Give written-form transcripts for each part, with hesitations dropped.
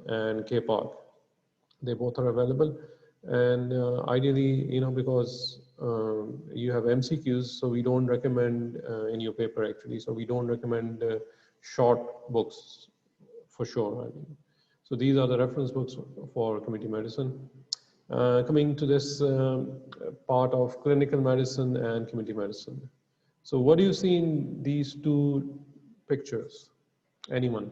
and KPOG. They both are available. And ideally, because you have MCQs, so we don't recommend in your paper actually. So we don't recommend short books for sure. So these are the reference books for community medicine. Coming to this part of clinical medicine and community medicine. So what do you see in these two pictures? Anyone?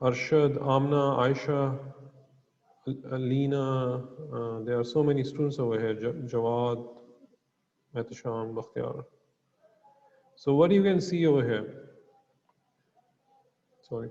Arshad, Amna, Aisha, Alina, there are so many students over here. Jawad, Mehtasham, Bakhtiar. So what you can see over here? Sorry.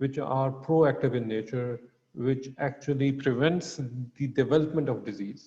which are proactive in nature, which actually prevents the development of disease.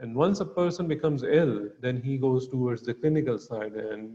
And once a person becomes ill, then he goes towards the clinical side and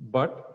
But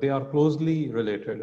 they are closely related.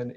and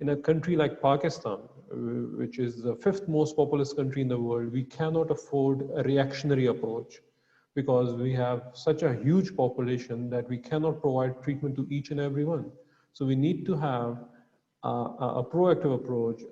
in a country like Pakistan, which is the 5th most populous country in the world, we cannot afford a reactionary approach because we have such a huge population that we cannot provide treatment to each and every one. So we need to have a proactive approach,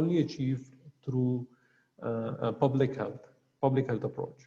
only achieved through public health approach,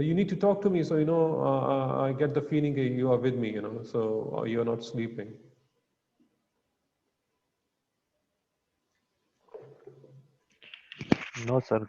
You need to talk to me, so I get the feeling that you are with me, so you are not sleeping. No sir,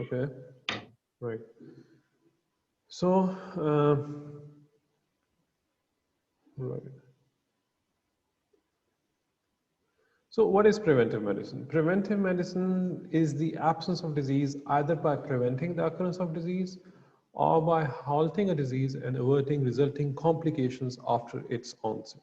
Okay, right. So, right. So what is preventive medicine? Preventive medicine is the absence of disease either by preventing the occurrence of disease or by halting a disease and averting resulting complications after its onset.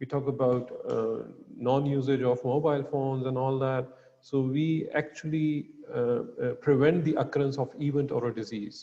we talk about non-usage of mobile phones and all that. So we actually prevent the occurrence of event or a disease.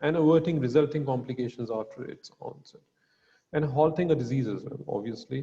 and averting resulting complications after its onset and halting a disease as well. Obviously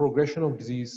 progression of disease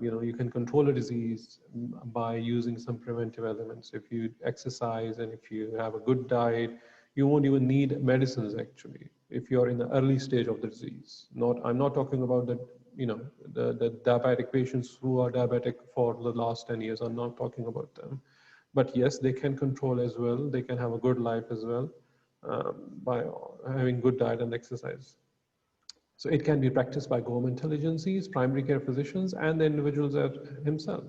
you can control a disease by using some preventive elements. If you exercise and if you have a good diet, you won't even need medicines actually if you're in the early stage of the disease. I'm not talking about the diabetic patients who are diabetic for the last 10 years. I'm not talking about them. But yes, they can control as well. They can have a good life as well by having good diet and exercise. So it can be practiced by governmental agencies, primary care physicians, and the individuals himself.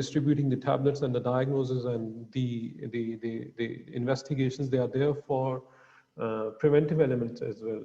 distributing the tablets and the diagnosis and the investigations. They are there for preventive elements as well,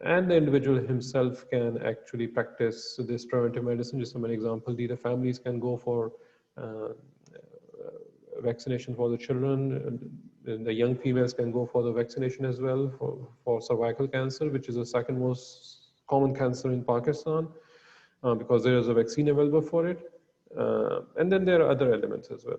And the individual himself can actually practice this preventive medicine. Just an example, the families can go for vaccination for the children. And the young females can go for the vaccination as well for cervical cancer, which is the second most common cancer in Pakistan, because there is a vaccine available for it. And then there are other elements as well,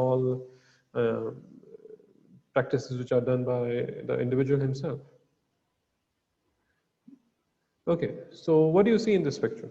all practices which are done by the individual himself. Okay, so what do you see in this picture?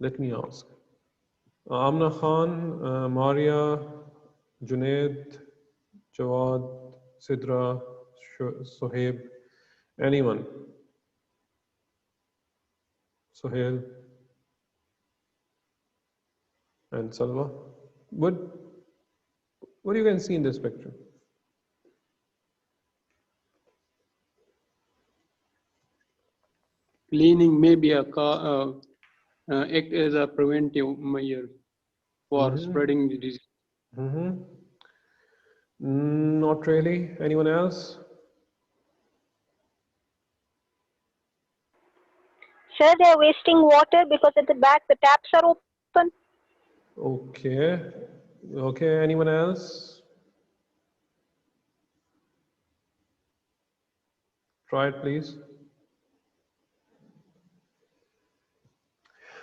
Let me ask. Amna Khan, Maria, Junaid, Jawad, Sidra, Sohaib, anyone? Sohail and Salwa. What you can see in this picture? Cleaning maybe a car, act as a preventive measure for spreading the disease? Not really. Anyone else? Sir, they are wasting water because at the back the taps are open. Okay. Okay. Anyone else? Try it, please.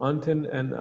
until and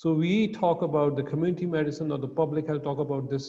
So we talk about the community medicine or the public health talk about this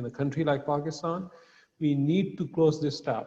In a country like Pakistan, we need to close this tap.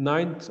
9th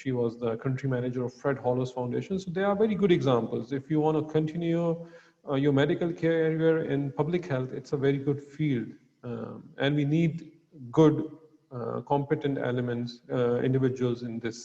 she was the country manager of Fred Hollows Foundation. So they are very good examples. If you want to continue your medical career in public health, it's a very good field. And we need good, competent elements, individuals in this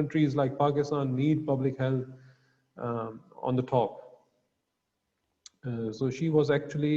countries like Pakistan need public health on the top. So she was actually,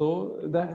So that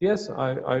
Yes, I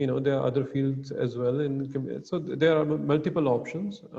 there are other fields as well, and so there are multiple options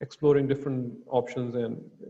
exploring different options and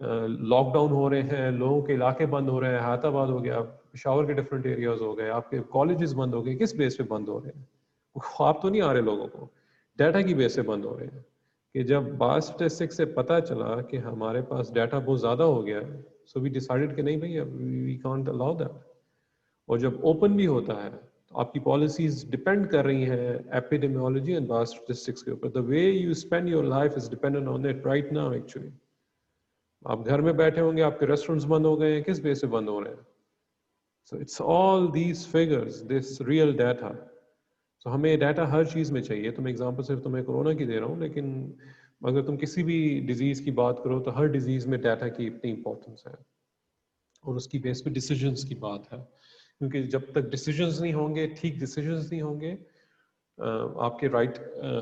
lockdown ہو رہے ہیں, لوگوں کے علاقے بند ہو رہے ہیں, حیات آباد ہو گیا, پشاور کے ڈفرینٹ ایریاز ہو گئے, آپ کے کالجز بند ہو گئے, کس بیس پہ بند ہو رہے ہیں؟ خواب تو نہیں آ رہے لوگوں کو, ڈیٹا کی بیس سے بند ہو رہے ہیں. کہ جب بعض اسٹیٹسٹک سے پتہ چلا کہ ہمارے پاس ڈیٹا بہت زیادہ ہو گیا ہے, سو وی ڈیسائیڈڈ کہ نہیں بھائی وی کانٹ الاؤ دیٹ. اور جب اوپن بھی ہوتا ہے تو آپ کی پالیسیز ڈپینڈ کر رہی ہیں ایپیڈیمیولوجی اینڈ بعض اسٹیٹسٹکس کے اوپر. The way you spend your life is dependent on it right now. Actually آپ گھر میں بیٹھے ہوں گے, آپ کے ریسٹورینٹس بند ہو گئے ہیں, کس بیس سے بند ہو رہے ہیں؟ So it's all these figures, this real data. So ہمیں ڈیٹا ہر چیز میں چاہیے. تو میں اگزامپل صرف تمہیں کورونا کی دے رہا ہوں, لیکن اگر تم کسی بھی ڈیزیز کی بات کرو تو ہر ڈیزیز میں ڈیٹا کی اتنی امپورٹنس ہے, اور اس کی بیس پہ ڈیسیجنس کی بات ہے. کیونکہ جب تک ڈیسیجنس نہیں ہوں گے, ٹھیک ڈیسیجنس نہیں ہوں گے, آپ کے رائٹ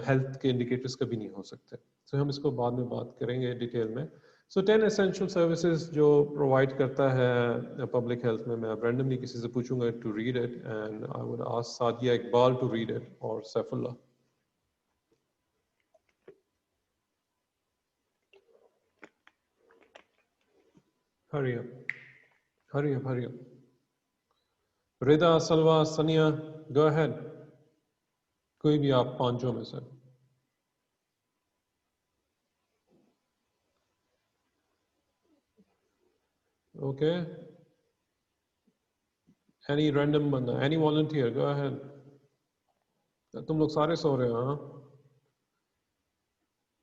ہیلتھ کے انڈیکیٹرز کبھی نہیں ہو سکتے. سو ہم اس کو بعد میں بات کریں گے ڈیٹیل میں. سو 10 essential services جو پرووائڈ کرتا ہے پبلک ہیلتھ میں. میں رینڈملی کسی سے پوچھوں گا to read it, and I would ask Sadia Iqbal to read it اور Saifullah. Hurry up, hurry up, hurry up. Rida, Salwa, Sania, go ahead. کوئی بھی آپ پانچوں میں سے. Okay. Any random بندہ, any volunteer, go ahead. تم لوگ سارے سو رہے ہو ہاں؟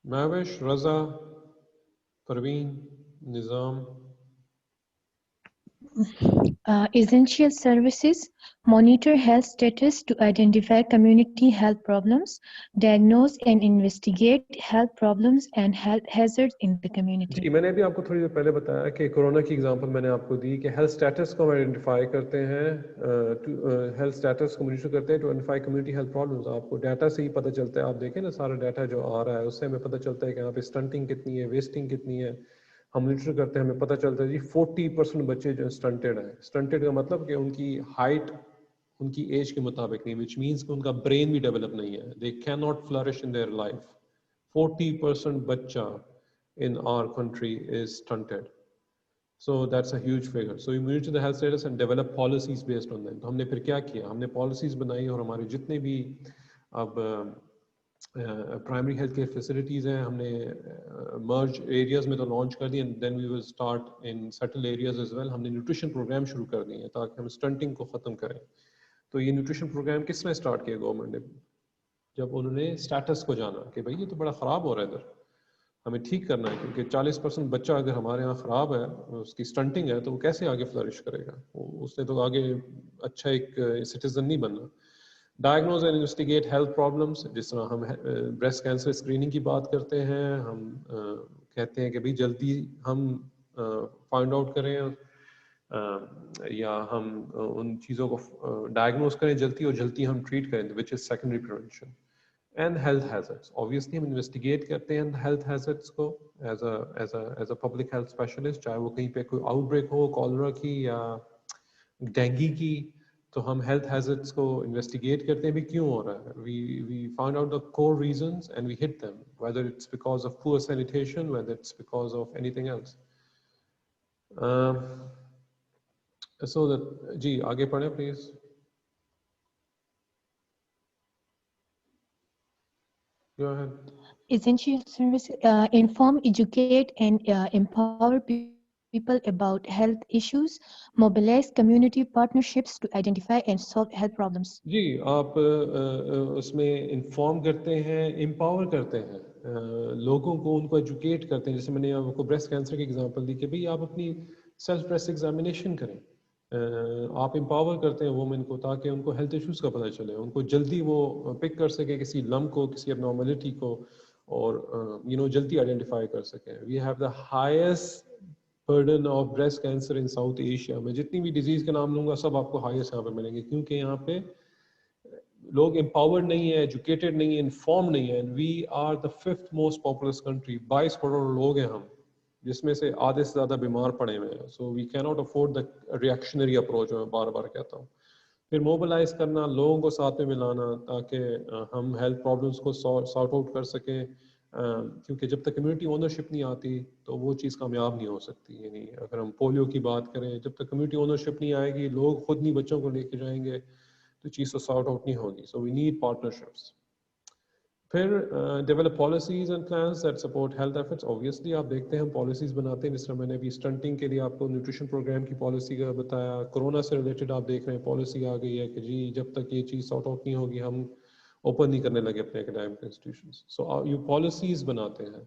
مہوش, رضا, پروین, نظام. Essential services monitor health status to identify community health problems, diagnose and investigate health problems and health hazards in the community. جی میں نے بھی آپ کو تھوڑی دیر پہلے بتایا کہ کورونا کی اگزامپل میں نے آپ کو دی کہ ہیلتھ اسٹیٹس کو ہم آئیڈینٹیفائی کرتے ہیں, ہیلتھ اسٹیٹس کو مانیٹر کرتے ہیں to identify community health problems. آپ کو ڈیٹا سے ہی پتہ چلتا ہے, آپ دیکھیں نا سارا ڈیٹا جو آ رہا ہے اس سے ہمیں پتہ چلتا ہے کہ یہاں پہ اسٹنٹنگ کتنی ہے, ویسٹنگ کتنی ہے. ہم مانیٹر کرتے ہیں, ہمیں پتہ چلتا ہے جی 40% بچے جو اسٹنٹڈ ہیں. اسٹنٹڈ کا مطلب کہ ان کی ہائٹ ان کی ایج کے مطابق نہیں, وچ مینس کہ ان کا برین بھی ڈیولپ نہیں ہے. They can not flourish in their life. 40% بچہ in our country is stunted. So that's a huge figure. So we monitor the health status and develop policies based on that. تو ہم نے پھر کیا کیا, ہم نے policies بنائی اور ہمارے جتنے بھی اب پرائمری ہیلتھ کیئر فیسلٹیز ہیں ہم نے مرج ایریاز میں تو لانچ کر دی, and then we will start in settle areas as well. ہم نے نیوٹریشن پروگرام شروع کر دیے ہیں تاکہ ہم اسٹنٹنگ کو ختم کریں. تو یہ نیوٹریشن پروگرام کس میں اسٹارٹ کیا گورنمنٹ نے؟ جب انہوں نے اسٹیٹس کو جانا کہ بھائی یہ تو بڑا خراب ہو رہا ہے ادھر, ہمیں ٹھیک کرنا ہے. کیونکہ 40% بچہ اگر ہمارے یہاں خراب ہے, اس کی اسٹنٹنگ ہے, تو وہ کیسے آگے فلرش کرے گا؟ اس نے تو آگے اچھا ایک سٹیزن نہیں بننا. Diagnose and investigate health problems, جس طرح ہم بریسٹ کینسر اسکریننگ کی بات کرتے ہیں, ہم کہتے ہیں کہ بھائی جلدی ہم فائنڈ آؤٹ کریں یا ہم ان چیزوں کو ڈائگنوز کریں جلدی, اور جلدی ہم ٹریٹ کریں, which is secondary prevention. And health hazards. Obviously ہم انویسٹیگیٹ کرتے ہیں health hazards کو as a public health specialist, چاہے وہ کہیں پہ کوئی آؤٹ بریک ہو کالرا کی یا ڈینگی کی, تو ہم health hazards کو انویسٹیگیٹ کرتے ہیں بھی کیوں ہو رہا ہے. We find out the core reasons and we hit them, whether it's because of poor sanitation, whether it's because of anything else. So that جی آگے پڑھیں please. Go ahead. Essential services inform, educate, and empower people about health issues, mobilize community partnerships to identify and solve health problems. جی آپ اس میں inform کرتے ہیں, empower کرتے ہیں لوگوں کو, ان کو ایجوکیٹ کرتے ہیں. جیسے میں نے آپ کو بریسٹ کینسر کی ایگزامپل دی کہ بھئی آپ اپنی سیلف بریسٹ ایگزامینیشن کریں. آپ امپاور کرتے ہیں وومن کو تاکہ ان کو ہیلتھ ایشوز کا پتہ چلے, ان کو جلدی وہ پک کر سکے کسی لمپ کو, کسی اب نارملٹی کو, اور جلدی آئیڈینٹیفائی کر سکیں. We have the highest burden of breast cancer in South Asia. میں جتنی بھی ڈیزیز کے نام لوں گا سب آپ کو ہائیسٹ یہاں پہ ملیں گے, کیونکہ یہاں پہ لوگ امپاورڈ نہیں ہیں, ایجوکیٹڈ نہیں ہیں, انفارم نہیں ہیں. We are the 5th most populous country. 22 crore لوگ ہیں ہم, جس میں سے آدھے سے زیادہ بیمار پڑے ہوئے ہیں. So we can't afford the reactionary approach, میں بار بار کہتا ہوں. پھر موبلائز کرنا, لوگوں کو ساتھ میں ملانا تاکہ ہم ہیلتھ پرابلمس کو سارٹ آؤٹ کر سکیں, کیونکہ جب تک کمیونٹی اونرشپ نہیں آتی تو وہ چیز کامیاب نہیں ہو سکتی. یعنی اگر ہم پولیو کی بات کریں, جب تک کمیونٹی اونرشپ نہیں آئے گی, لوگ خود نہیں بچوں کو لے کے جائیں گے, تو چیز تو سارٹ آؤٹ نہیں ہوگی. سو وی نیڈ پارٹنرشپس. پھر develop policies and plans that support health efforts. Obviously آپ دیکھتے ہیں ہم پالیسیز بناتے ہیں, جس طرح میں نے ابھی اسٹنٹنگ کے لیے آپ کو نیوٹریشن پروگرام کی پالیسی کا بتایا. کورونا سے ریلیٹڈ آپ دیکھ رہے ہیں پالیسی آ گئی ہے کہ جی جب تک یہ چیز سارٹ آؤٹ نہیں ہوگی ہم اوپن نہیں کرنے لگے اپنے اکیڈیمک انسٹیٹیوشنس. سو یہ پالیسیز بناتے ہیں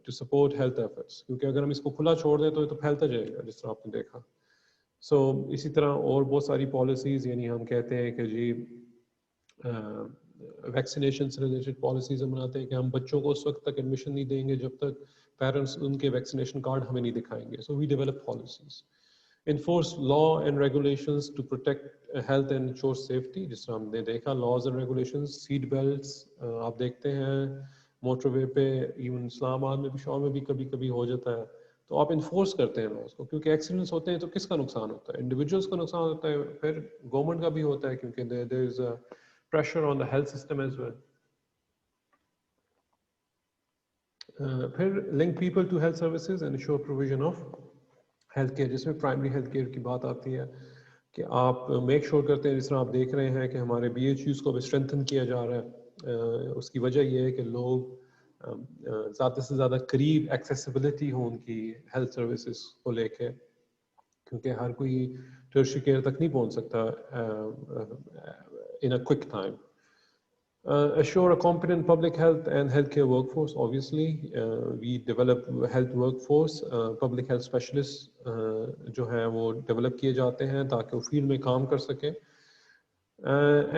ٹو سپورٹ ہیلتھ ایفرٹس, کیونکہ اگر ہم اس کو کھلا چھوڑ دیں تو یہ تو پھیلتا جائے گا جس طرح آپ نے دیکھا. سو اسی طرح اور بہت ساری پالیسیز, یعنی ہم کہتے ہیں کہ جی ویکسینیشن سے ریلیٹڈ پالیسیز ہم بناتے ہیں کہ ہم بچوں کو اس وقت تک ایڈمیشن نہیں دیں گے جب تک پیرنٹس ان کے ویکسینیشن کارڈ ہمیں نہیں دکھائیں گے. So we develop policies. Enforce law and regulations to protect health and ensure safety. جس طرح ہم نے دیکھا laws and regulations, seat belts آپ دیکھتے ہیں موٹر وے پہ, ایون اسلام آباد میں بھی, شہر میں بھی کبھی کبھی ہو جاتا ہے, تو آپ انفورس کرتے ہیں لاز کو, کیونکہ ایکسیڈنٹس ہوتے ہیں تو کس کا نقصان ہوتا ہے؟ انڈیویجولس کا نقصان ہوتا ہے, پھر گورنمنٹ کا بھی ہوتا ہے, کیونکہ there is a pressure on the health system as well. پھر link people to health services and ensure provision of health care, جس میں پرائمری ہیلتھ کیئر کی بات آتی ہے کہ آپ میک شور کرتے ہیں, جس طرح آپ دیکھ رہے ہیں کہ ہمارے بی ایچ یوز کو بھی اسٹرینتھن کیا جا رہا ہے. اس کی وجہ یہ ہے کہ لوگ زیادہ سے زیادہ قریب ایکسیسیبلٹی ہو ان کی ہیلتھ سروسز کو لے کے, کیونکہ ہر کوئی ٹرشری کیئر تک نہیں پہنچ سکتا in a quick time. Assure a competent public health and healthcare workforce. Obviously, we develop health workforce, public health specialists جو ہیں وہ ڈیولپ کیے جاتے ہیں تاکہ وہ فیلڈ میں کام کر سکیں.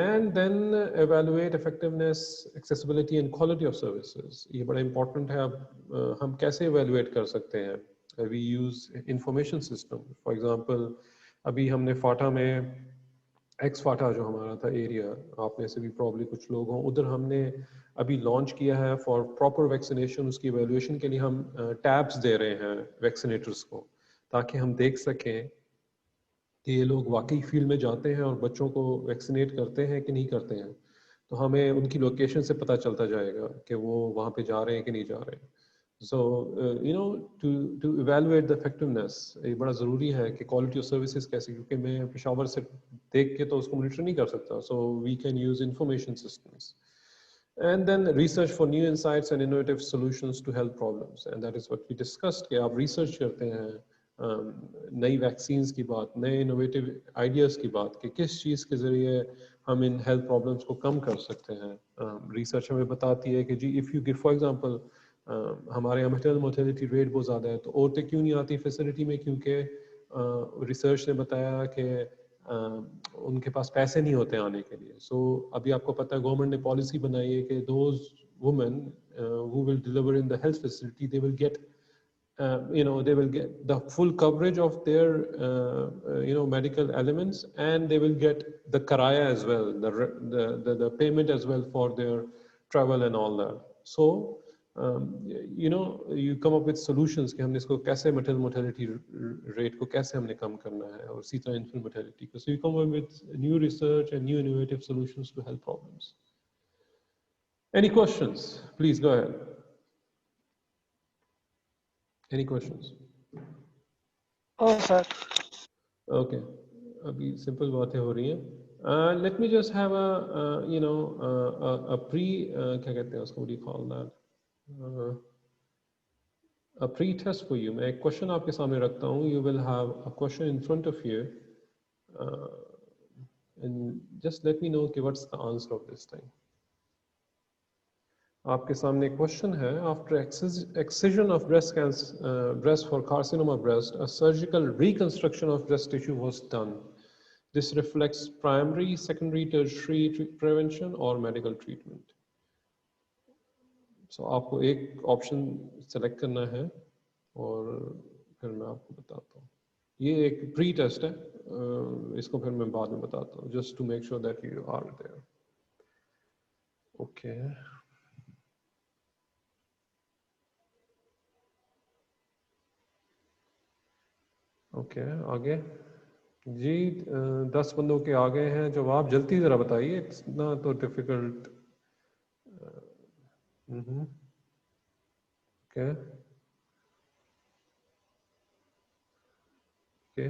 And then evaluate effectiveness, accessibility and quality of services. یہ بڑا امپورٹنٹ ہے. اب ہم کیسے ایویلویٹ کر سکتے ہیں؟ We use information system. For example, ابھی ہم نے فاٹا میں ایکس فاٹا جو ہمارا تھا ایریا, آپ میں سے بھی پرابلی کچھ لوگ ہوں, ادھر ہم نے ابھی لانچ کیا ہے فار پراپر ویکسینیشن. اس کی ایویلویشن کے لیے ہم ٹیبس دے رہے ہیں ویکسینیٹرس کو, تاکہ ہم دیکھ سکیں کہ یہ لوگ واقعی فیلڈ میں جاتے ہیں اور بچوں کو ویکسینیٹ کرتے ہیں کہ نہیں کرتے ہیں. تو ہمیں ان کی لوکیشن سے پتہ چلتا جائے گا کہ وہ وہاں پہ جا رہے ہیں کہ نہیں جا رہے ہیں. سو ٹو ایویلویٹ دا افیکٹونیس, یہ بڑا ضروری ہے کہ کوالٹی آف سروسز کیسے, کیونکہ میں پشاور سے دیکھ کے تو اس کو مانیٹر نہیں کر سکتا. So we can use information systems. And then research for new insights and innovative solutions to health problems, and that is what we discussed, کہ آپ ریسرچ کرتے ہیں نئی ویکسینز کی بات, نئے انوویٹیو آئیڈیاز کی بات, کہ کس چیز کے ذریعے ہم ان ہیلتھ پرابلمس کو کم کر سکتے ہیں. ریسرچ ہمیں بتاتی ہے کہ جی if you give, for example ہمارے یہاں میٹرنل مورٹیلٹی ریٹ بہت زیادہ ہے, تو عورتیں کیوں نہیں آتی فیسلٹی میں؟ کیونکہ ریسرچ نے بتایا کہ ان کے پاس پیسے نہیں ہوتے آنے کے لیے. سو ابھی آپ کو پتہ ہے گورنمنٹ نے پالیسی بنائی ہے کہ those women who will deliver in the health facility, they will get they will get the full coverage of their medical elements, and they will get the karaya as well, the payment as well for their travel and all that. So you come up with solutions کہ ہم نے اس کو کیسے maternal mortality rate کو کیسے ہم نے کم کرنا ہے, اور اسی طرح infant mortality کو. So you come up with new research and new innovative solutions to health problems. Any questions? Please go ahead. Any questions? Oh, sir. Okay. ابھی simple باتیں ہو رہی ہیں. Let me just have a کیا کہتے ہیں اس کو, what do you call that? A pre-test for you. میں ایک question آپ کے سامنے رکھتا ہوں. You will have a question in front of you. And just let me know what's the answer of this thing. آپ کے سامنے ایک کوشچن ہے. After excision of breast for carcinoma breast, a surgical reconstruction of breast tissue was done. This reflects primary, secondary, tertiary prevention or medical treatment. So آپ کو ایک option select کرنا ہے اور پھر میں آپ کو بتاتا ہوں. یہ ایک پری ٹیسٹ ہے, اس کو پھر میں بعد میں بتاتا ہوں, just to make sure that you are there. Okay. Okay, آگے جی 10 بندوں کے آگے ہیں جواب. جلدی ذرا بتائیے, اتنا تو difficult. Okay. Okay,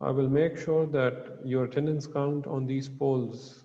I will make sure that your attendance count on these polls,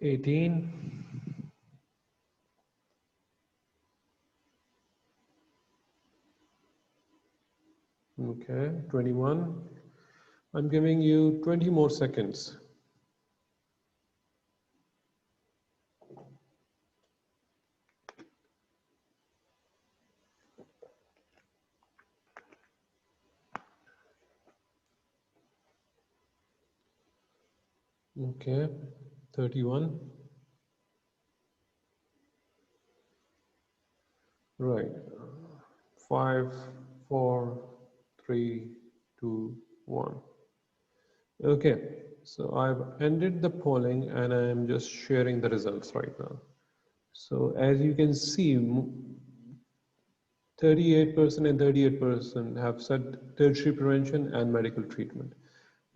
18. Okay, 21. I'm giving you 20 more seconds. Okay, 31. Right. 5, 4, 3, 2, 1. Okay, so I've ended the polling and I am just sharing the results right now. So as you can see, 38% and 38% have said tertiary prevention and medical treatment.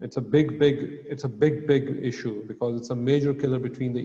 It's a big issue because it's a major killer between the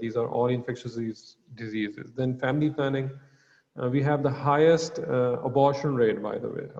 these are all infectious diseases. Then family planning. We have the highest abortion rate, by the way.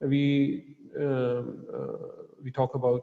we talk about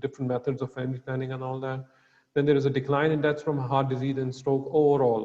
different methods of family planning and all that. Then there is a decline in deaths from heart disease and stroke overall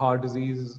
Heart disease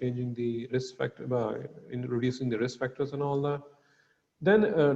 changing the risk factor, by reducing the risk factors and all that. Then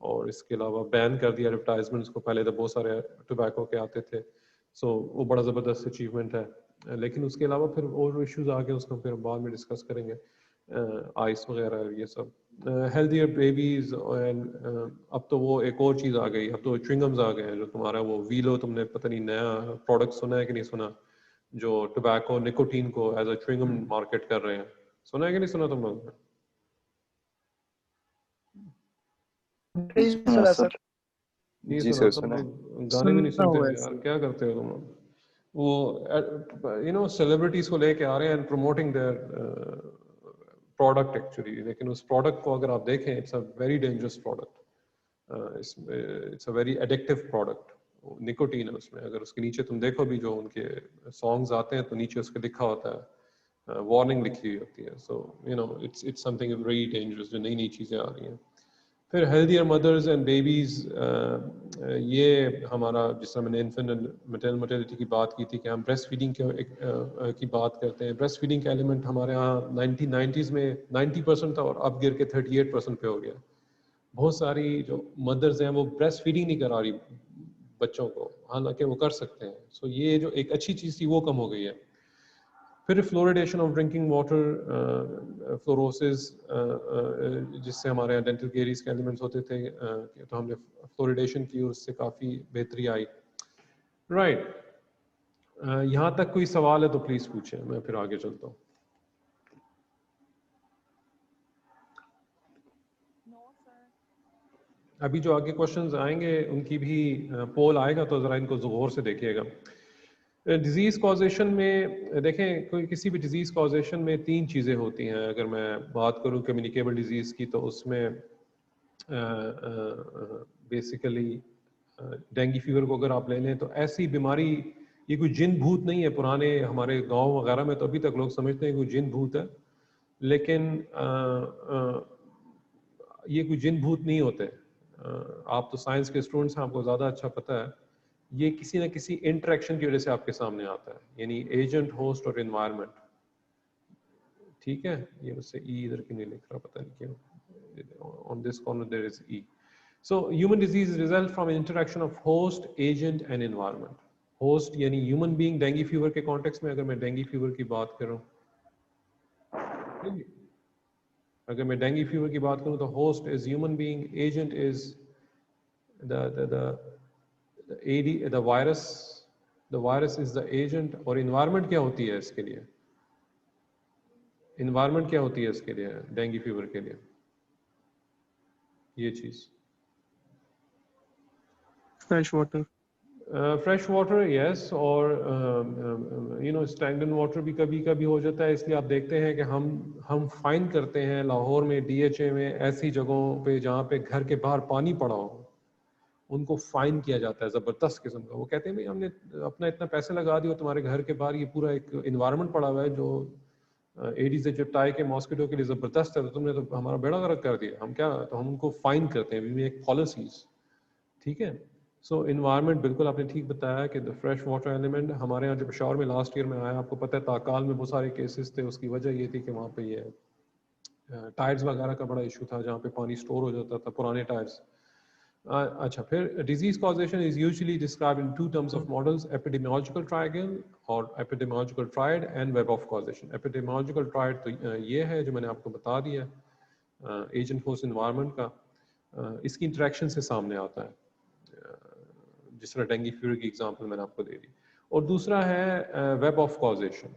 اور اس کے علاوہ بین کر دیا advertisements کو. پہلے تو بہت سارے ٹوبیکو کے آتے تھے, سو وہ بڑا زبردست اچیومنٹ ہے. لیکن اس کے علاوہ پھر اور ایشوز آ گئے, اس کو پھر بعد میں ڈسکس کریں گے, آئس وغیرہ یہ سب. ہیلدیئر بیبیز, اب تو وہ ایک اور چیز آ گئی, اب تو چوئنگمز آ گئے ہیں. جو تمہارا وہ ویلو, تم نے پتہ نہیں نیا پروڈکٹ سنا ہے کہ نہیں سنا, جو ٹوبیکو نکوٹین کو ایز اے چوئنگم مارکیٹ کر رہے ہیں. سنا ہے کہ نہیں سنا تم لوگ نے؟ سنا سر. نہیں سنا تم لوگ, گانے بھی نہیں سنتے یار, کیا کرتے ہو تم لوگ؟ وہ یو نو سیلیبریٹیز کو لے کے آ رہے ہیں and promoting their product actually, لیکن اس پروڈکٹ کو اگر آپ دیکھیں it's a very dangerous product, it's a very addictive product. Nicotine ہے اس میں. اگر اس کے نیچے تم دیکھو بھی جو ان کے سانگز آتے ہیں تو نیچے اس کے لکھا ہوتا ہے, وارننگ لکھی ہوئی ہوتی ہے. So you know it's something very dangerous, جو نئی نئی چیزیں آ رہی ہیں. پھر ہیلدیئر مدرز اینڈ بیبیز, یہ ہمارا جس طرح میں نے انفینٹ میٹرنل مرٹیلٹی کی بات کی تھی کہ ہم بریسٹ فیڈنگ کی بات کرتے ہیں. بریسٹ فیڈنگ کا ایلیمنٹ ہمارے یہاں 1990s میں 90% تھا, اور اب گر کے 38% پہ ہو گیا. بہت ساری جو مدرز ہیں وہ بریسٹ فیڈنگ نہیں کرا رہی بچوں کو, حالانکہ وہ کر سکتے ہیں. سو یہ جو ایک اچھی چیز تھی وہ کم ہو گئی ہے. پھر فلوریڈیشن آف ڈرنکنگ واٹر, فلوروسز, جس سے ہمارے یہاں ڈینٹل کیریز کے ایلیمنٹس ہوتے تھے, تو ہم نے فلوریڈیشن کی, اس سے کافی بہتری آئی. رائٹ, یہاں تک کوئی سوال ہے تو پلیز پوچھیں, میں پھر آگے چلتا ہوں. ابھی جو آگے کوشچنز آئیں گے ان کی بھی پول آئے گا, تو ذرا ان کو غور سے دیکھیے گا. ڈیزیز کازیشن میں دیکھیں, کوئی کسی بھی ڈیزیز کازیشن میں 3 چیزیں ہوتی ہیں. اگر میں بات کروں کمیونیکیبل ڈیزیز کی, تو اس میں بیسیکلی ڈینگی فیور کو اگر آپ لے لیں تو ایسی بیماری, یہ کوئی جن بھوت نہیں ہے. پرانے ہمارے گاؤں وغیرہ میں تو ابھی تک لوگ سمجھتے ہیں کوئی جن بھوت ہے, لیکن یہ کوئی جن بھوت نہیں ہوتے. آپ تو سائنس کے اسٹوڈنٹس ہیں, آپ کو زیادہ اچھا پتہ ہے. یہ کسی نہ کسی انٹریکشن کی وجہ سے آپ کے سامنے آتا ہے, یعنی ایجنٹ, ہوسٹ اور انوائرمنٹ. ٹھیک ہے, یہ اس سے ای ادھر کی نہیں لکھ رہا, پتہ نہیں کیوں. On this corner there is E. So human disease result from an interaction of host, agent and environment. Host یعنی human being, ڈینگی فیور کے کانٹیکس میں اگر میں ڈینگی فیور کی بات کروں, اگر میں ڈینگی فیور کی بات کروں تو host is human being, agent is the virus is the agent. اور انوائرمنٹ کیا ہوتی ہے اس کے لیے, انوائرمنٹ کیا ہوتی ہے اس کے لیے ڈینگی فیور کے لیے, یہ چیز فریش واٹر. فریش واٹر, یس. اور یو نو اسٹینڈرڈ واٹر بھی کبھی کبھی ہو جاتا ہے. اس لیے آپ دیکھتے ہیں کہ ہم فائن کرتے ہیں لاہور میں, ڈی ایچ اے میں, ایسی جگہوں پہ جہاں پہ گھر کے باہر پانی پڑا ہو, ان کو فائن کیا جاتا ہے زبردست قسم کا. وہ کہتے ہیں بھائی ہم نے اپنا اتنا پیسے لگا دیا, تمہارے گھر کے باہر یہ پورا ایک انوائرمنٹ پڑا ہوا ہے جو ایڈیز ایجپٹائی کے ماسکیٹو کے لیے زبردست ہے, تو تم نے تو ہمارا بیڑا غرق کر دیا. ہم کیا, تو ہم ان کو فائن کرتے ہیں, بھی ایک پالیسیز. ٹھیک ہے. سو انوائرمنٹ بالکل آپ نے ٹھیک بتایا کہ دا فریش واٹر ایلیمنٹ. ہمارے یہاں جو پشاور میں لاسٹ ایئر میں آیا, آپ کو پتہ ہے تاکال میں بہت سارے کیسز تھے. اس کی وجہ یہ تھی کہ وہاں پہ یہ ٹائرز وغیرہ کا بڑا ایشو تھا, جہاں پہ پانی اسٹور ہو جاتا تھا, پرانے ٹائرز. اچھا, پھر disease causation is usually described in 2 terms of models, epidemiological triangle اور epidemiological triad and web of causation. Epidemiological triad تو یہ ہے جو میں نے آپ کو بتا دیا, ایجنٹ ہوسٹ انوائرمنٹ کا. اس کی انٹریکشن سے سامنے آتا ہے, جس طرح ڈینگی فیور کی ایگزامپل میں نے آپ کو دے دی. اور دوسرا ہے web of causation.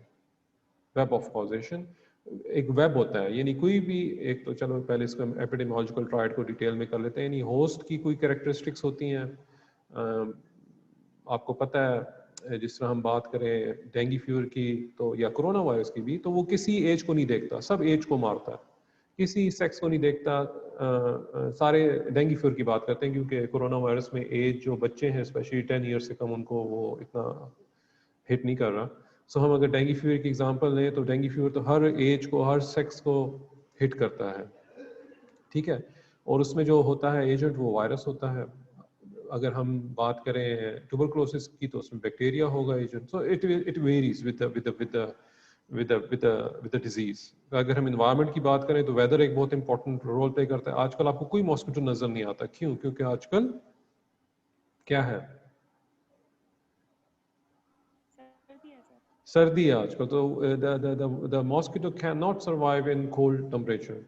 Web of causation ایک ویب ہوتا ہے, یعنی کوئی بھی ایک, تو چلو پہلے اس کو ایپیڈیمیولوجیکل ٹرائیڈ کو ڈیٹیل میں کر لیتے ہیں. یعنی ہوسٹ کی کوئی کریکٹرسٹکس ہوتی ہیں, آپ کو پتہ ہے جس طرح ہم بات کریں ڈینگی فیور کی تو یا کرونا وائرس کی بھی, تو وہ کسی ایج کو نہیں دیکھتا, سب ایج کو مارتا ہے, کسی سیکس کو نہیں دیکھتا. سارے ڈینگی فیور کی بات کرتے ہیں کیونکہ کرونا وائرس میں ایج جو بچے ہیں اسپیشلی 10 ایئر سے کم, ان کو وہ اتنا ہٹ نہیں کر رہا. سو ہم اگر ڈینگی فیور کی ایگزامپل لیں تو ڈینگی فیور تو ہر ایج کو, ہر سیکس کو ہٹ کرتا ہے. ٹھیک ہے. اور اس میں جو ہوتا ہے ایجنٹ وہ وائرس ہوتا ہے. اگر ہم بات کریں ٹوبرکلوسس کی تو اس میں بیکٹیریا ہوگا agent. So it varies with with the disease. اگر ہم environment کی بات کریں تو weather ایک بہت important role play کرتا ہے. آج کل آپ کو کوئی mosquito نظر نہیں آتا. کیوں؟ کیونکہ آج کل کیا ہے؟ سردی ہے آج کل. تو the mosquito cannot survive in cold temperature.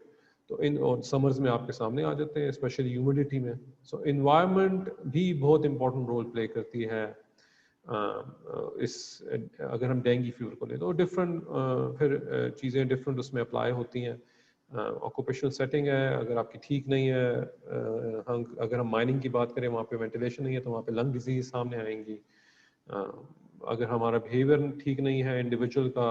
تو ان اور سمرز میں آپ کے سامنے آ جاتے ہیں اسپیشلی ہیومیڈیٹی میں. سو انوائرمنٹ بھی بہت امپورٹنٹ رول پلے کرتی ہے اس اگر ہم ڈینگی فیور کو لیں تو ڈفرینٹ پھر چیزیں ڈفرینٹ اس میں اپلائی ہوتی ہیں. آکوپیشنل سیٹنگ ہے اگر آپ کی ٹھیک نہیں ہے, اگر ہم مائننگ کی بات کریں وہاں پہ وینٹیلیشن نہیں ہے تو وہاں پہ لنگ ڈیزیز سامنے آئیں گی. اگر ہمارا بیہیویئر ٹھیک نہیں ہے انڈیویجول کا,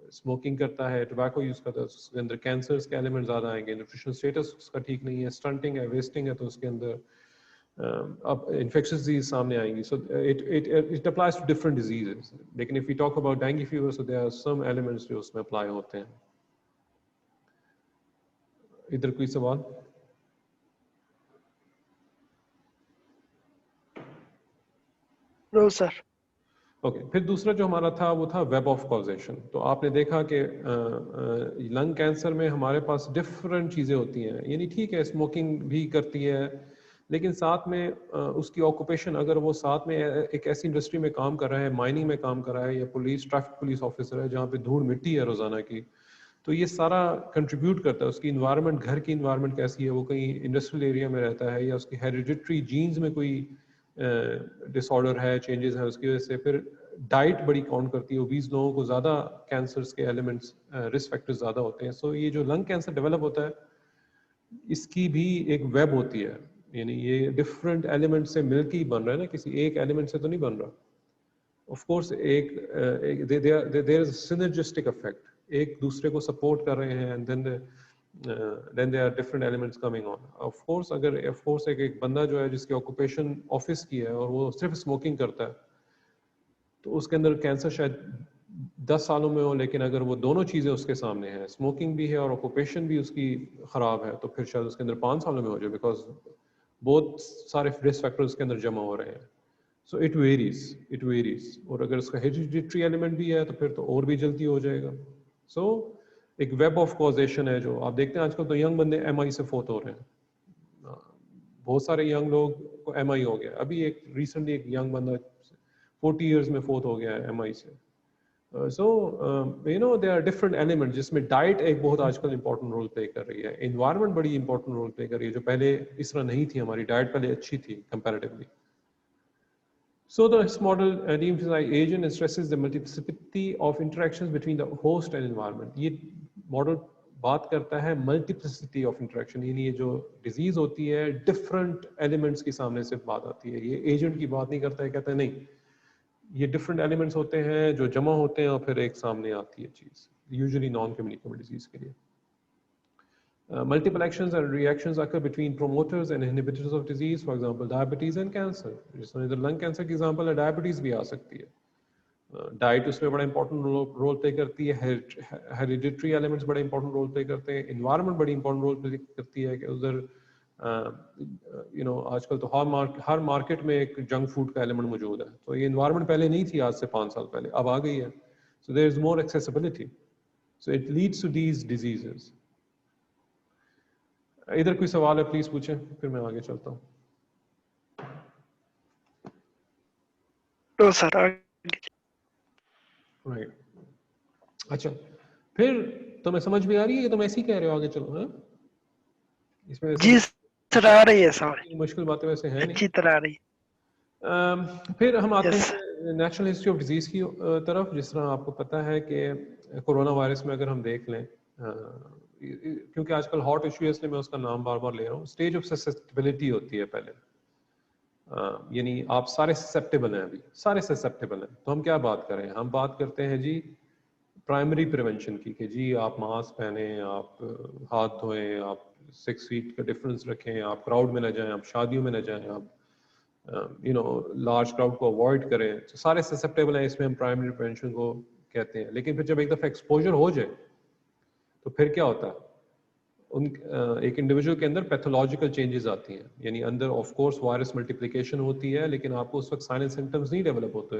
اسموکنگ کرتا ہے, ٹوبیکو یوز کرتا ہے, اس کے اندر کینسرس کے ایلیمنٹ زیادہ آئیں گے. نیوٹریشن اسٹیٹس اس کا ٹھیک نہیں ہے, اسٹنٹنگ ہے, ویسٹنگ ہے, تو اس کے اندر اب انفیکشس ڈیزیز سامنے آئیں گی. So it applies to different diseases. لیکن if you talk about dengue fever so there are some elements جو اس میں اپلائی ہوتے ہیں. ادھر کوئی سوال؟ نو سر. اوکے, پھر دوسرا جو ہمارا تھا وہ تھا ویب آف کازیشن. تو آپ نے دیکھا کہ لنگ کینسر میں ہمارے پاس ڈفرینٹ چیزیں ہوتی ہیں. یعنی ٹھیک ہے اسموکنگ بھی کرتی ہے لیکن ساتھ میں اس کی آکوپیشن, اگر وہ ساتھ میں ایک ایسی انڈسٹری میں کام کر رہا ہے, مائننگ میں کام کر رہا ہے, یا ٹریفک پولیس آفیسر ہے جہاں پہ دھوڑ مٹی ہے روزانہ کی, تو یہ سارا کنٹریبیوٹ کرتا ہے. اس کی انوائرمنٹ, گھر کی انوائرمنٹ کیسی ہے, وہ کہیں انڈسٹریل ایریا میں رہتا ہے یا اس کی ہیریڈیٹری جینز میں کوئی ڈس آرڈر ہے, چینجز ہے, اس کی وجہ سے پھر ڈائٹ بڑی کاؤنٹ کرتی ہے. اوبیز لوگوں کو زیادہ کینسرس کے ایلیمنٹس رسک فیکٹرز زیادہ ہوتے ہیں. سو یہ جو لنگ کینسر ڈیولپ ہوتا ہے اس کی بھی ایک ویب ہوتی ہے. یعنی یہ ڈفرینٹ ایلیمنٹ سے مل کے ہی بن رہا ہے نا, کسی ایک ایلیمنٹ سے تو نہیں بن رہا. آف کورس ایک دیر از سینرجسٹک افیکٹ, ایک دوسرے کو سپورٹ کر رہے ہیں, and then there are different elements coming on. Of course اگر ایک بندہ جو ہے جس کی آکوپیشن آفس کی ہے اور وہ صرف اسموکنگ کرتا ہے تو اس کے اندر کینسر شاید 10 سالوں میں ہو, لیکن اگر وہ دونوں چیزیں اس کے سامنے ہیں, اسموکنگ بھی ہے اور آکوپیشن بھی اس کی خراب ہے, تو پھر شاید اس کے اندر 5 سالوں میں ہو جائے, بیکاز بہت سارے رسک فیکٹر اس کے اندر جمع ہو رہے ہیں. So it varies. اور اگر اس کا ہیریڈیٹری ایلیمنٹ بھی ہے تو پھر تو اور بھی جلدی ہو جائے گا. سو ایک ویب آف کازیشن ہے جو آپ دیکھتے ہیں آج کل. تو ینگ بندے ایم آئی سے فوت ہو رہے ہیں, بہت سارے ینگ لوگ کو ایم آئی ہو گیا. ابھی ایک ریسنٹلی ایک ینگ بندہ 40 ایئرز میں فوت ہو گیا ہے ایم آئی سے. So you know they are different element جس میں ڈائٹ ایک بہت آج کل امپورٹنٹ رول پلے کر رہی ہے, انوائرمنٹ بڑی امپورٹنٹ رول پلے کر رہی ہے, جو پہلے اس طرح نہیں تھی. ہماری ڈائٹ پہلے اچھی تھی comparatively. So this model de-emphasizes agent and stresses the multiplicity of interactions between the host and environment. یہ ماڈل بات کرتا ہے ملٹیپلسٹی آف انٹریکشن, یعنی یہ جو ڈیزیز ہوتی ہے ڈفرنٹ ایلیمنٹس کے سامنے سے بات آتی ہے. یہ ایجنٹ کی بات نہیں کرتا ہے, کہتا ہے نہیں یہ ڈفرنٹ ایلیمنٹس ہوتے ہیں جو جمع ہوتے ہیں اور پھر ایک سامنے آتی ہے چیز, یوزلی نان کمیونیکیبل ڈیزیز کے لیے. Multiple actions and reactions occur between promoters and inhibitors of disease, for example diabetes and cancer. جس میں ادھر لنگ کینسر کی ایگزامپل ہے, ڈائبٹیز بھی آ سکتی ہے. ڈائٹ اس میں بڑا امپورٹنٹ رول پلے کرتی ہے, ہیریڈیٹری ایلیمنٹس بڑے امپورٹنٹ رول پلے کرتے ہیں, انوائرمنٹ بڑی امپورٹنٹ رول پلے کرتی ہے. کہ ادھر یو نو آج کل تو ہر مارکیٹ میں ایک جنک فوڈ کا ایلیمنٹ موجود ہے. تو یہ انوائرمنٹ پہلے نہیں تھی, آج سے 5 سال پہلے, اب آ گئی ہے. So there is more accessibility, so it leads to these diseases. ادھر کوئی سوال ہے پلیز پوچھیں, پھر میں آگے چلتا ہوں. نو سر. رائٹ, اچھا پھر تمہیں سمجھ میں آ رہی ہے, یہ تم ایسے ہی کہہ رہے ہو آگے چلو. ہاں اس میں جی سر آ رہی ہے سمجھ, مشکل باتیں ویسے ہیں نہیں. اچھی طرح آ رہی ہے. پھر ہم آتے ہیں نیچرل ہسٹری آف ڈیزیز کی طرف. جس طرح آپ کو پتہ ہے کہ کورونا وائرس میں اگر ہم دیکھ لیں, کیونکہ آج کل ہاٹ ایشو ہے اس لیے میں اس کا نام بار بار لے رہا ہوں, اسٹیج آف سسیپٹیبلٹی ہوتی ہے پہلے. یعنی آپ سارے سسیپٹیبل ہیں, ابھی سارے سسیپٹیبل ہیں. تو ہم کیا بات کریں, ہم بات کرتے ہیں جی پرائمری پریونشن کی, کہ جی آپ ماسک پہنیں, آپ ہاتھ دھوئیں, آپ 6 فیٹ کا ڈفرینس رکھیں, آپ کراؤڈ میں نہ جائیں, آپ شادیوں میں نہ جائیں, آپ یو نو لارج کراؤڈ کو اوائڈ کریں. تو سارے سسیپٹیبل ہیں, اس میں ہم پرائمری پریونشن کو کہتے ہیں. لیکن پھر جب ایک دفعہ ایکسپوجر ہو جائے تو پھر کیا ہوتا ہے, ایک انڈیویجول کے اندر پیتھولوجیکل چینجز آتی ہیں. یعنی اندر آف کورس وائرس ملٹیپلیکیشن ہوتی ہے, لیکن آپ کو اس وقت سائن اینڈ سمپٹمز نہیں ڈیولپ ہوتے.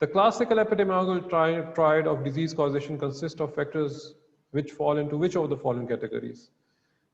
The classical epidemiological triad of disease causation consists of factors which fall into which of the following categories?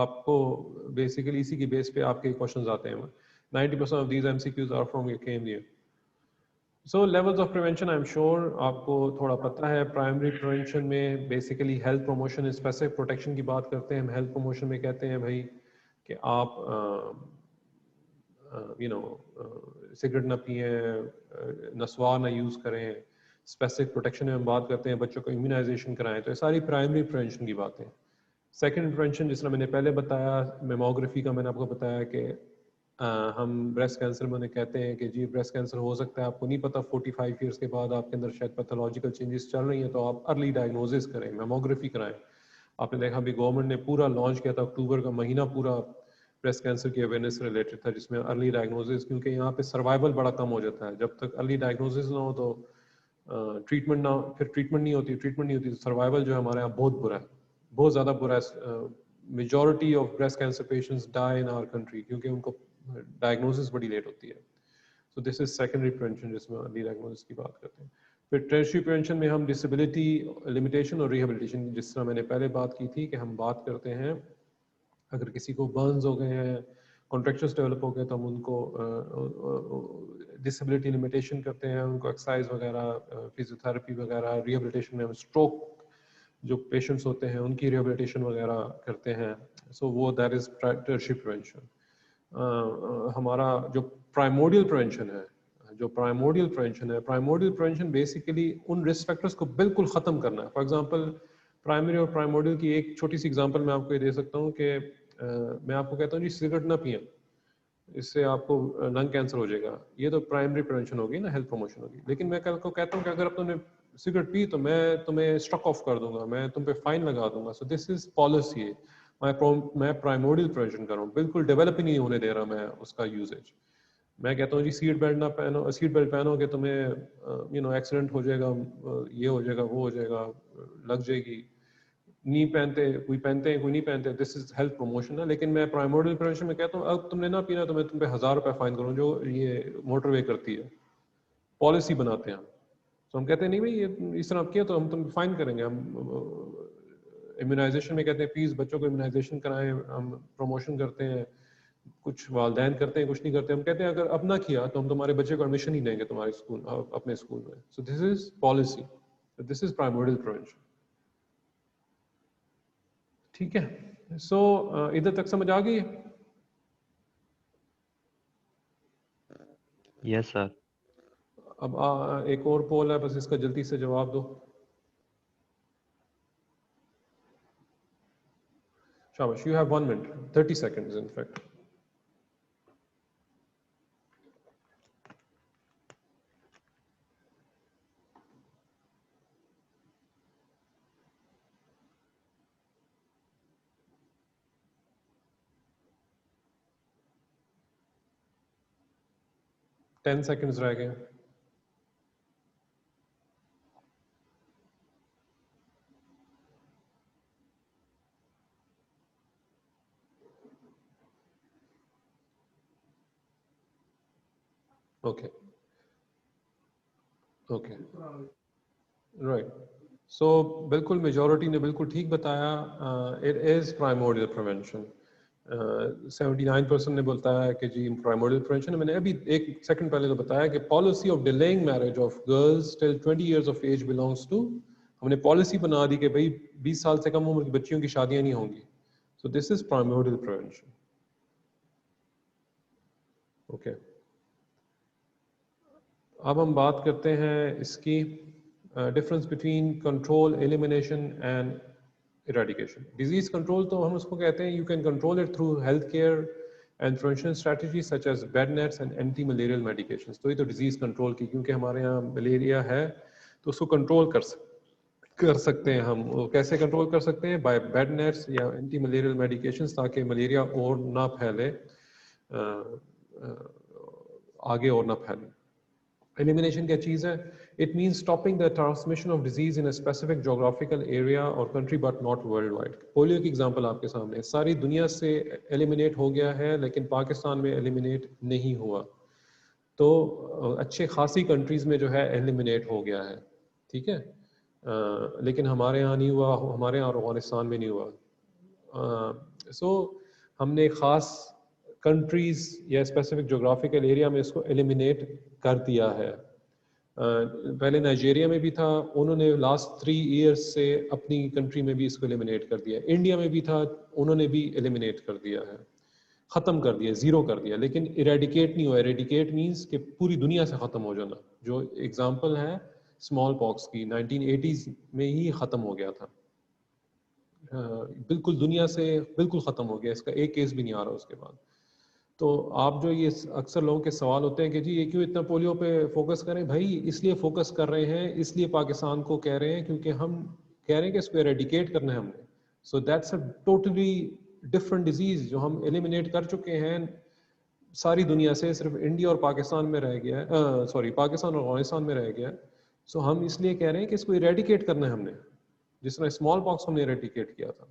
آپ کو بیسیکلی اسی کی بیس پہ آپ کے کوشچنز آتے ہیں. 90% of these MCQs are from your KMDA. So levels of prevention, I'm sure آپ کو تھوڑا پتہ ہے. پرائمری پریونشن میں basically health promotion specific protection کی بات کرتے ہیں. ہم ہیلتھ پروموشن میں کہتے ہیں بھائی کہ آپ سگریٹ نہ پئیں, نسوار نہ یوز کریں. اسپیسیفک پروٹیکشن میں ہم بات کرتے ہیں بچوں کو امیونائزیشن کرائیں. تو یہ ساری پرائمری پریونشن کی باتیں. سیکنڈ پریونشن جس طرح میں نے پہلے بتایا, میموگرافی کا میں نے آپ کو بتایا کہ ہم بریسٹ کینسر میں کہتے ہیں کہ جی بریسٹ کینسر ہو سکتا ہے, آپ کو نہیں پتہ 45 ایئرس کے بعد آپ کے اندر شاید پیتھولوجیکل چینجز چل رہی ہیں, تو آپ ارلی ڈائگنوزس کریں, میموگرافی کرائیں. آپ نے دیکھا بھی گورنمنٹ نے پورا لانچ کیا تھا, اکتوبر کا مہینہ پورا بریسٹ کینسر کی اویئرنیس ریلیٹڈ تھا, جس میں ارلی ڈائگنوزس, کیونکہ یہاں پہ سروائیول بڑا کم ہو جاتا ہے. جب تک ارلی ڈائگنوزس نہ ہو تو ٹریٹمنٹ نہ, پھر ٹریٹمنٹ نہیں ہوتی تو سروائیول جو ہے ہمارے یہاں بہت برا ہے, بہت زیادہ برا ہے. Majority of breast cancer patients die in our country کیونکہ ان کو ڈائگنوزس بڑی لیٹ ہوتی ہے. سو دس از سیکنڈری پریونشن جس میں ارلی ڈائگنوزس کی بات کرتے ہیں. پھر ٹرشری پریونشن میں ہم ڈسیبلٹی لمیٹیشن اور ریہیبلیٹیشن, جس طرح میں نے پہلے بات کی تھی کہ ہم بات کرتے ہیں اگر کسی کو برنز ہو گئے ہیں, کانٹریکچرز ڈیولپ ہو گئے, تو ہم ان کو ڈسیبلٹی لمیٹیشن کرتے ہیں, ان کو ایکسرسائز وغیرہ, فزیوتھراپی وغیرہ. ریہیبلیٹیشن میں ہم اسٹروک جو پیشنٹس ہوتے ہیں ان کی ریہیبلیٹیشن وغیرہ کرتے ہیں. سو وہ دیٹ از ٹرشری پریونشن. ہمارا جو پرائمورڈیل پریونشن ہے, پرائمورڈیل پریونشن بیسیکلی ان رسک فیکٹرز کو بالکل ختم کرنا ہے. فار ایگزامپل پرائمری اور پرائمورڈیل کی ایک چھوٹی سی ایگزامپل میں آپ کو یہ دے سکتا ہوں کہ میں آپ کو کہتا ہوں جی سگریٹ نہ پئیں, اس سے آپ کو لنگ کینسر ہو جائے گا. یہ تو پرائمری پریونشن ہوگی نا, ہیلتھ پروموشن ہوگی. لیکن میں کل کو کہتا ہوں کہ اگر تم نے سگریٹ پی تو میں تمہیں اسٹرک آف کر دوں گا, میں تم پہ فائن لگا دوں گا. سو دس از پالیسی. میں پرائمورڈیل پریونشن کر رہا ہوں, بالکل ڈیولپ ہی نہیں ہونے دے رہا میں اس کا یوزیج. میں کہتا ہوں جی سیٹ بیلٹ نہ پہنو, سیٹ بیلٹ پہنو کہ تمہیں ایکسیڈنٹ ہو جائے گا, یہ ہو جائے گا, وہ ہو جائے گا, لگ جائے گی. نہیں پہنتے, کوئی پہنتے ہیں کوئی نہیں پہنتے. دس از ہیلتھ پروموشن ہے. لیکن میں پرائمورڈیل پریونشن میں کہتا ہوں اب تم نے نہ پینا تو میں تم پہ 1000 روپے فائن کروں, جو یہ موٹر وے کرتی ہے. پالیسی بناتے ہیں ہم. تو ہم کہتے ہیں نہیں بھائی یہ اس طرح کیا تو ہم تم فائن کریں گے. ہم امیونائزیشن میں کہتے ہیں پلیز بچوں کو امیونائزیشن کرائیں. ہم پروموشن کرتے ہیں, کچھ والدین کرتے ہیں, کچھ نہیں کرتے. ہم کہتے ہیں اگر اب نہ کیا تو ہم تمہارے بچے کو ایڈمیشن نہیں دیں گے تمہارے اسکول, اپنے اسکول میں. سو دس از پالیسی, دس از پرائمورڈیل پریونشن. ٹھیک ہے. سو ادھر تک سمجھ آ گئی؟ یس سر. اب ایک اور پول ہے, بس اس کا جلدی سے جواب دو. شاباش, you have 1 minute, 30 seconds in fact. Ten seconds رہ گئے. Okay okay right. سو بالکل میجورٹی نے بالکل ٹھیک بتایا. It is پرائمورڈیل prevention. 79% نے بولتا ہے کہ جی پرائمورڈیل پریونشن. میں نے ابھی ایک سیکنڈ پہلے تو بتایا کہ policy of delaying marriage of girls till 20 years of age belongs to, ہم نے پالیسی بنا دی کہ بھائی 20 سال سے کم عمر کی بچیوں کی شادیاں نہیں ہوں گی. سو دس از پرائمورڈیل پریونشن. اوکے, اب ہم بات کرتے ہیں اس کی difference between control, elimination and eradication. Disease control تو ہم اس کو کہتے ہیں you can control it through health care and prevention strategies such as bed nets and anti malarial medications. تو یہ تو ڈیزیز کنٹرول کی, کیونکہ ہمارے یہاں ملیریا ہے تو اس کو کنٹرول کر سکتے ہیں ہم. کیسے کنٹرول کر سکتے ہیں؟ بائی بیڈ نیٹس یا اینٹی ملیریل میڈیکیشنز, تاکہ ملیریا اور نہ پھیلے, آگے اور نہ پھیلے. ایلیمینیشن کیا چیز ہے؟ It means stopping the transmission of disease in a specific geographical area اور country but not worldwide. Polio کی ایگزامپل آپ کے سامنے, ساری دنیا سے ایلیمینیٹ ہو گیا ہے لیکن پاکستان میں ایلیمینیٹ نہیں ہوا. تو اچھے خاصی کنٹریز میں جو ہے ایلیمینیٹ ہو گیا ہے. ٹھیک ہے. لیکن ہمارے یہاں نہیں ہوا, ہمارے یہاں افغانستان میں نہیں ہوا. سو ہم نے خاص کنٹریز یا اسپیسیفک جغرافیکل ایریا میں اس کو ایلیمینیٹ کر دیا ہے. پہلے نائجیریا میں بھی تھا, انہوں نے لاسٹ 3 ایئرس سے اپنی کنٹری میں بھی اس کو ایلیمینیٹ کر دیا. انڈیا میں بھی تھا, انہوں نے بھی ایلیمینیٹ کر دیا ہے, ختم کر دیا, زیرو کر دیا. لیکن ایریڈیکیٹ نہیں ہوا. ایریڈیکیٹ مینس کہ پوری دنیا سے ختم ہو جانا. جو ایگزامپل ہے اسمال پاکس کی, 1980s میں ہی ختم ہو گیا تھا, بالکل دنیا سے بالکل ختم ہو گیا. اس کا ایک کیس بھی نہیں آ رہا اس کے بعد. تو آپ جو یہ اکثر لوگوں کے سوال ہوتے ہیں کہ جی یہ کیوں اتنا پولیو پہ فوکس کریں, بھائی اس لیے فوکس کر رہے ہیں, اس لیے پاکستان کو کہہ رہے ہیں کیونکہ ہم کہہ رہے ہیں کہ اس کو ایریڈیکیٹ کرنا ہے ہم نے. So that's a totally different disease جو ہم ایلیمینیٹ کر چکے ہیں ساری دنیا سے. صرف انڈیا اور پاکستان میں رہ گیا ہے, سوری پاکستان اور افغانستان میں رہ گیا ہے. سو ہم اس لیے کہہ رہے ہیں کہ اس کو ایریڈیکیٹ کرنا ہے ہم نے, جس طرح اسمال پاکس ہم نے ایریڈیکیٹ کیا تھا,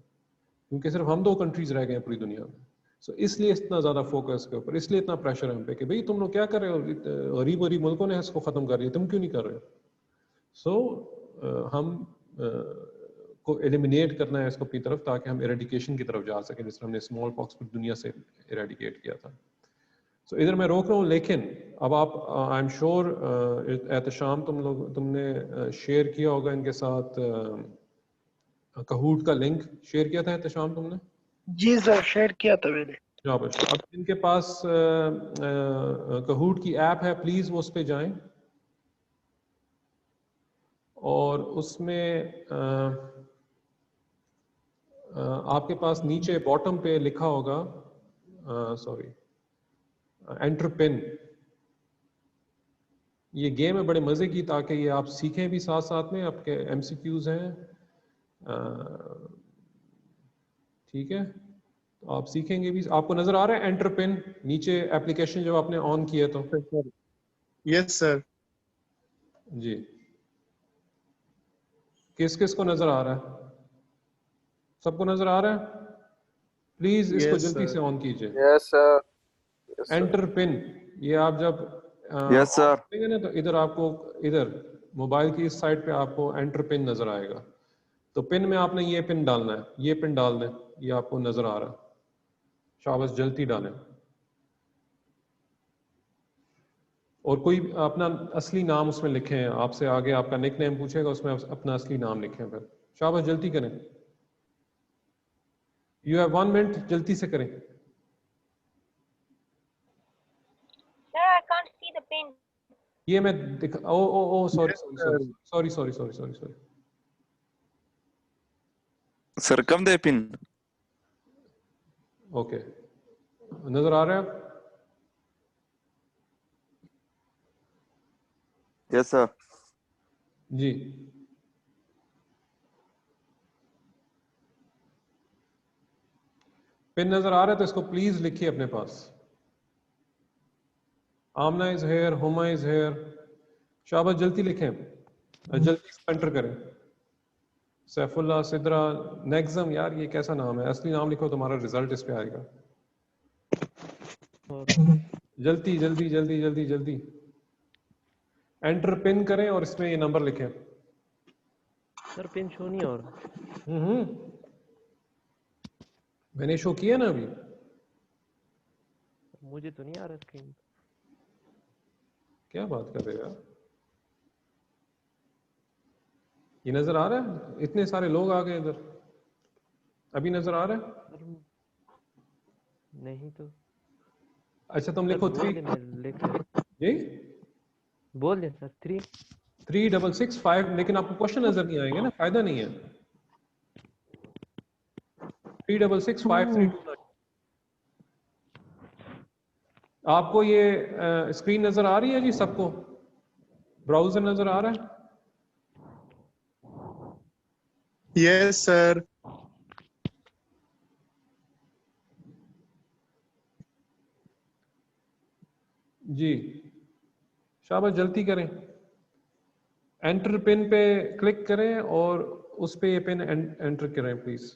کیونکہ صرف ہم 2 کنٹریز رہ گئے ہیں پوری دنیا میں. سو اس لیے اتنا زیادہ فوکس کے اوپر, اس لیے اتنا پریشر ہم پہ کہ بھئی تم لوگ کیا کر رہے ہو, غریب ملکوں نے اس کو ختم کر لیا, تم کیوں نہیں کر رہے. سو ہم کو ایلیمینیٹ کرنا ہے اس کو اپنی طرف, تاکہ ہم ایریڈیکیشن کی طرف جا سکیں, جس طرح ہم نے اسمال پاکس پوری دنیا سے ایریڈیکیٹ کیا تھا. سو ادھر میں روک رہا ہوں, لیکن اب آپ آئی ایم شیور احتشام تم نے شیئر کیا ہوگا ان کے ساتھ, کہوٹ کا لنک شیئر کیا تھا احتشام تم نے؟ جی سر شیئر کیا تھا میں نے. اب ان کے پاس کہوٹ کی ایپ ہے, پلیز وہ اس پہ جائیں اور اس میں آپ کے پاس نیچے باٹم پہ لکھا ہوگا, سوری, انٹر پن. یہ گیم ہے بڑے مزے کی, تاکہ یہ آپ سیکھیں بھی ساتھ ساتھ میں, آپ کے ایم سی کیوز ہیں, ٹھیک ہے, تو آپ سیکھیں گے بھی. آپ کو نظر آ رہا ہے انٹر پن نیچے ایپلیکیشن جب آپ نے آن کیا تو؟ یس سر. جی, کس کس کو نظر آ رہا ہے؟ سب کو نظر آ رہا ہے؟ پلیز اس کو جلدی سے آن کیجئے. یس سر. انٹر پن, یہ آپ جب یس سر. کریں گے نا تو ادھر آپ کو, ادھر موبائل کی اس سائڈ پہ آپ کو انٹر پن نظر آئے گا. تو پن میں آپ نے یہ پن ڈالنا ہے, یہ پن ڈال دیں, یہ آپ کو نظر آ رہا ہے. شاباش, جلدی ڈالیں. اور کوئی اپنا اصلی نام اس میں لکھیں, آپ سے آگے آپ کا نک نیم پوچھے گا, اس میں اپنا اصلی نام لکھیں. پھر شاباش, جلدی کریں. یو ہیو 1 منٹ, جلدی سے کریں. Sir, I can't see the pin. یہ میں سوری. سر کم دے پن. اوکے, نظر آ رہا ہے آپ؟ یس سر. جی, پن نظر آ رہا ہے تو اس کو پلیز لکھیے اپنے پاس. آمنا از ہیئر, ہما از ہیئر. شاباش, جلدی لکھیں, جلدی انٹر کریں. سیف اللہ, سدرا, نیگزم. یار یہ کیسا نام ہے, اصلی نام لکھو, تمہارا ریزلٹ اس پہ آئے گا. جلدی جلدی جلدی جلدی جلدی انٹر پن کریں اور اس میں یہ نمبر لکھیں. سر پن شو نہیں ہو رہا. میں نے شو کیا نا ابھی. مجھے تو نہیں آ رہا اسکرین. کیا بات کر رہے یار, یہ نظر آ رہا ہے؟ اتنے سارے لوگ آ گئے ادھر, ابھی نظر آ رہا ہے؟ نہیں تو. اچھا تم لکھو 3. جی بول دیں سر 3665, لیکن آپ کو کوشچن نظر نہیں آئیں گے نا, فائدہ نہیں ہے. 366532. آپ کو یہ اسکرین نظر آ رہی ہے جی سب کو؟ براؤزر نظر آ رہا ہے؟ یس سر. جی, شاباش, جلدی کریں. انٹر پن پہ کلک کریں اور اس پہ یہ پن انٹر کریں please.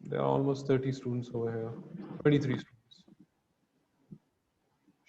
there are almost 30 students over here 23 students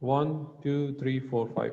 1 2 3 4 5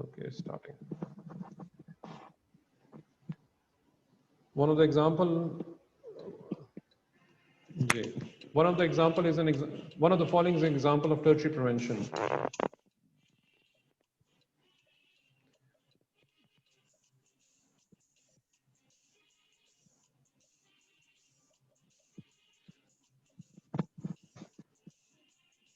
okay starting one of the example one of the example is one of the following is an example of tertiary prevention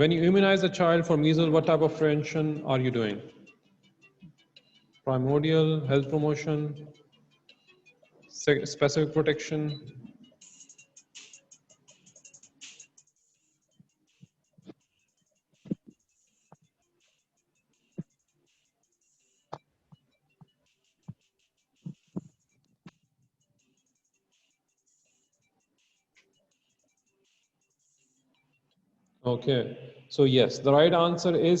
when you immunize a child for measles what type of prevention are you doing primordial health promotion specific protection Okay, so yes, the right answer is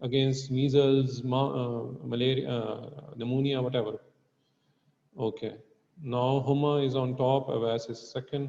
against measles, malaria, pneumonia, whatever. Okay. Now Huma is on top, Avas is second.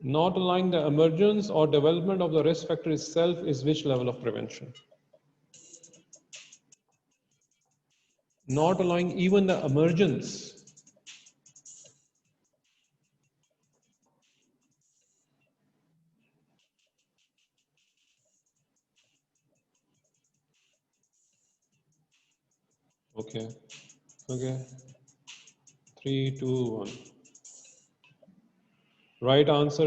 Not allowing the emergence or development of the risk factor itself is which level of prevention? Not allowing even the emergence. Okay. Okay. 3, 2, 1. Right answer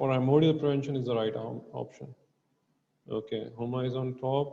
Primordial prevention is the right option. Okay. Huma is on top.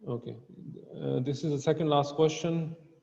Okay. This is the second last question.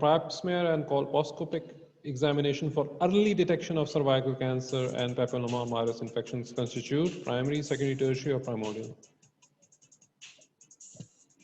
Pap smear and colposcopic examination for early detection of cervical cancer and papillomavirus infections constitute primary, secondary, tertiary or primordial?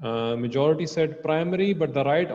Majority said primary, but the right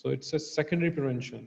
So it's a secondary prevention.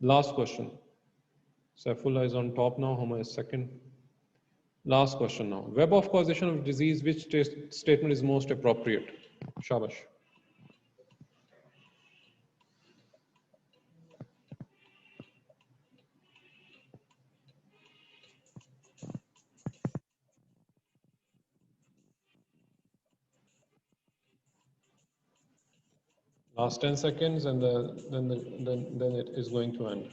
Last question. Saifullah is on top now. Huma is second. Last question now. Web of causation of disease. Which statement is most appropriate? Shabash. Last 10 seconds, and then it is going to end.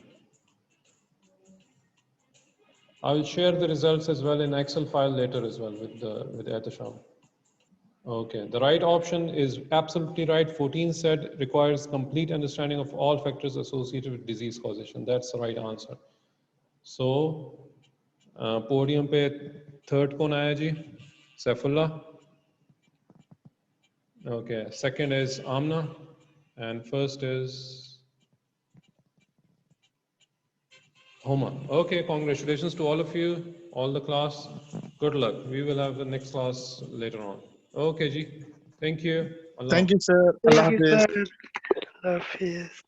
I will share the results as well in Excel file later as well with Ehtisham. Okay, the right option is absolutely right. 14 said requires complete understanding of all factors associated with disease causation. That's the right answer. So, podium pe third kon aaya ji? Saifullah. Okay, second is Amna, and first is Homa. Okay, congratulations to all of you, all the class. Good luck. We will have the next class later on. Okay, ji. Thank you. Allah. Thank you, sir. Thank Allah you, Hafiz. sir. Allah Hafiz.